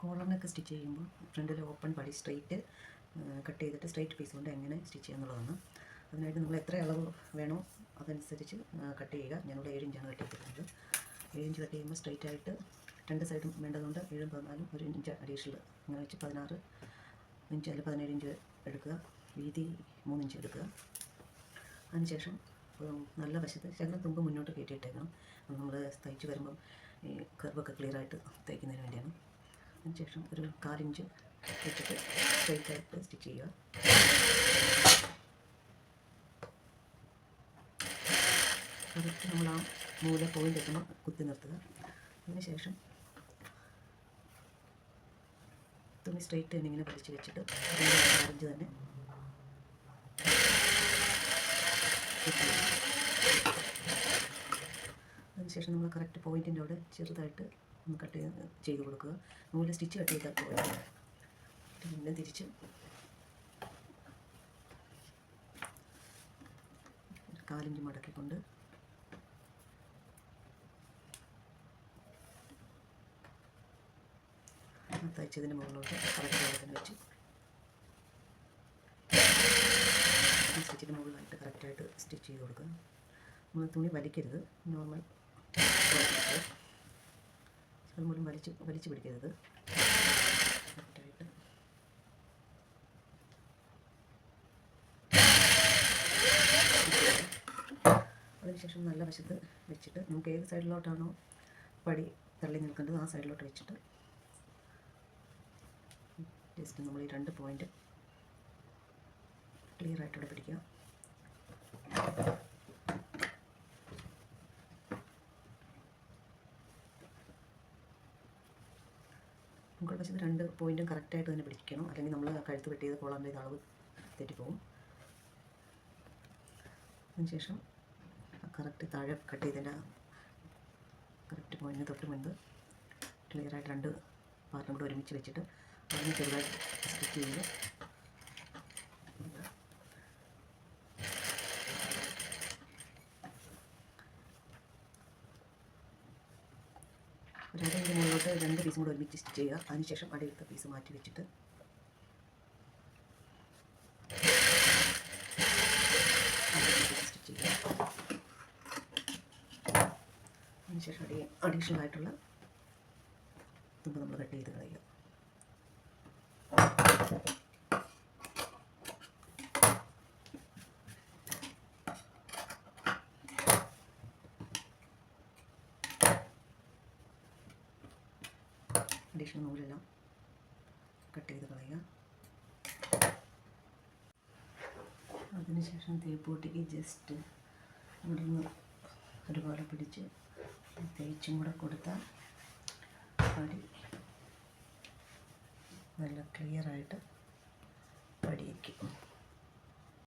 കോളറിനൊക്കെ stitch ചെയ്യുമ്പോൾ ഫ്രണ്ടിൽ open പടി സ്ട്രെയിറ്റ് കട്ട് ചെയ്തിട്ട് സ്ട്രെയിറ്റ് പീസ് കൊണ്ട് എങ്ങനെ സ്റ്റിച്ച് ചെയ്യാന്നുള്ളതാണ്. അതിനായിട്ട് നമ്മൾ എത്ര അളവ് വേണോ അതനുസരിച്ച് കട്ട് ചെയ്യുക. ഞാനിവിടെ 7 ഇഞ്ചാണ് കട്ട് ചെയ്തിട്ടുള്ളത്. 7 ഇഞ്ച് കട്ട് ചെയ്യുമ്പോൾ സ്ട്രെയിറ്റ് ആയിട്ട് രണ്ട് സൈഡും വേണ്ടതുകൊണ്ട് 7 14 1 ഇഞ്ച് അഡീഷണൽ അങ്ങനെ വെച്ച് 16 ഇഞ്ച് അല്ലെങ്കിൽ 17 ഇഞ്ച് എടുക്കുക. വീതി 3 ഇഞ്ച് എടുക്കുക. അതിനുശേഷം നല്ല വശത്ത് ശകലം തുമ്പ് മുന്നോട്ട് കയറ്റിയിട്ടേക്കണം. നമ്മൾ തയ്ച്ച് വരുമ്പം ഈ കർവൊക്കെ ക്ലിയറായിട്ട് തയ്ക്കുന്നതിന് വേണ്ടിയാണ്. അതിനുശേഷം ഒരു 1/4 ഇഞ്ച് വെച്ചിട്ട് സ്ട്രെയിറ്റായിട്ട് സ്റ്റിച്ച് ചെയ്യുക. കറക്റ്റ് നമ്മൾ ആ മൂല പോയിൻ്റ് എത്തുമ്പോൾ കുത്തി നിർത്തുക. അതിനുശേഷം തുണി സ്ട്രെയിറ്റ് തന്നെ ഇങ്ങനെ വലിച്ച് വെച്ചിട്ട് 1/4 ഇഞ്ച് തന്നെ അതിനുശേഷം നമ്മൾ കറക്റ്റ് പോയിൻറ്റിൻ്റെ അവിടെ ചെറുതായിട്ട് ഒന്ന് കട്ട് ചെയ്ത് കൊടുക്കുക. നൂല് സ്റ്റിച്ച് കട്ട് ചെയ്താൽ പോയിട്ട് പിന്നെ തിരിച്ച് 1/4 ഇഞ്ച് മടക്കിക്കൊണ്ട് തയ്ച്ചതിന് മുകളിലോട്ട് കറക്റ്റ് വെള്ളത്തിന് വെച്ച് സ്റ്റിച്ചിന് മുകളിലായിട്ട് കറക്റ്റായിട്ട് സ്റ്റിച്ച് ചെയ്ത് കൊടുക്കുക. നമ്മൾ തുണി വലിക്കരുത്, നോർമൽ അതുമൂലം വലിച്ച് പിടിക്കരുത്. കറക്റ്റായിട്ട് അതിനുശേഷം നല്ല വശത്ത് വെച്ചിട്ട് നമുക്ക് ഏത് സൈഡിലോട്ടാണോ പടി തള്ളി നിൽക്കേണ്ടത് ആ സൈഡിലോട്ട് വെച്ചിട്ട് ജസ്റ്റ് നമ്മൾ ഈ 2 പോയിൻ്റ് ക്ലിയർ ആയിട്ടൂടെ പിടിക്കുക. മുകൾ വശത്ത് 2 പോയിൻറ്റും കറക്റ്റായിട്ട് തന്നെ പിടിക്കണം, അല്ലെങ്കിൽ നമ്മൾ കഴുത്ത് വെട്ടിയത് കോളറിൻ്റെ അളവ് തെറ്റിപ്പോകും. അതിനുശേഷം കറക്റ്റ് താഴെ കട്ട് ചെയ്തതിൻ്റെ കറക്റ്റ് പോയിൻറ്റിന് തൊട്ട് മുൻപ് ക്ലിയറായിട്ട് 2 പാർട്ടും കൂടെ ഒരുമിച്ച് വെച്ചിട്ട് അതിന് ചെറുതായി സ്റ്റിച്ച് ചെയ്ത് ഒരു 1 ഇഞ്ച് മുകളിലോട്ട് 2 പീസും കൂടെ ഒരുമിച്ച് സ്റ്റിച്ച് ചെയ്യുക. അതിനുശേഷം അടിയിലത്തെ പീസ് മാറ്റി വെച്ചിട്ട് സ്റ്റിച്ച് ചെയ്യുക. അതിനുശേഷം അഡീഷണൽ ആയിട്ടുള്ള തുമ്പ് നമ്മൾ കട്ട് ചെയ്ത് കളയുക. അഡീഷണൽ നൂലെല്ലാം കട്ട് ചെയ്ത് കളയുക. അതിനുശേഷം തേപ്പൂട്ടിക്ക് ജസ്റ്റ് ഇവിടെ നിന്ന് ഒരുപോലെ പിടിച്ച് തേച്ചും കൂടെ കൊടുത്താൽ പടി നല്ല ക്ലിയറായിട്ട് പടിയിരിക്കും.